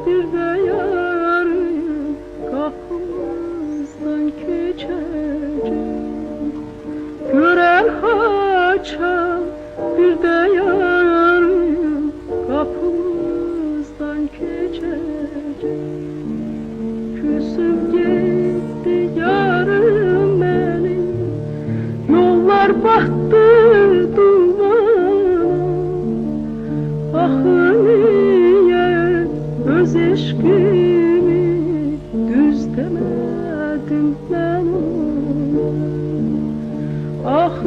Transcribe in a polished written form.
bir de yarın kapımızdan geçecek. Gören haçan bir de yarın kapımızdan geçecek. Küsüp gitti yarım benim, yollar battı dumana. Ah niye öz eşkimi düz demedim ben ona. Ah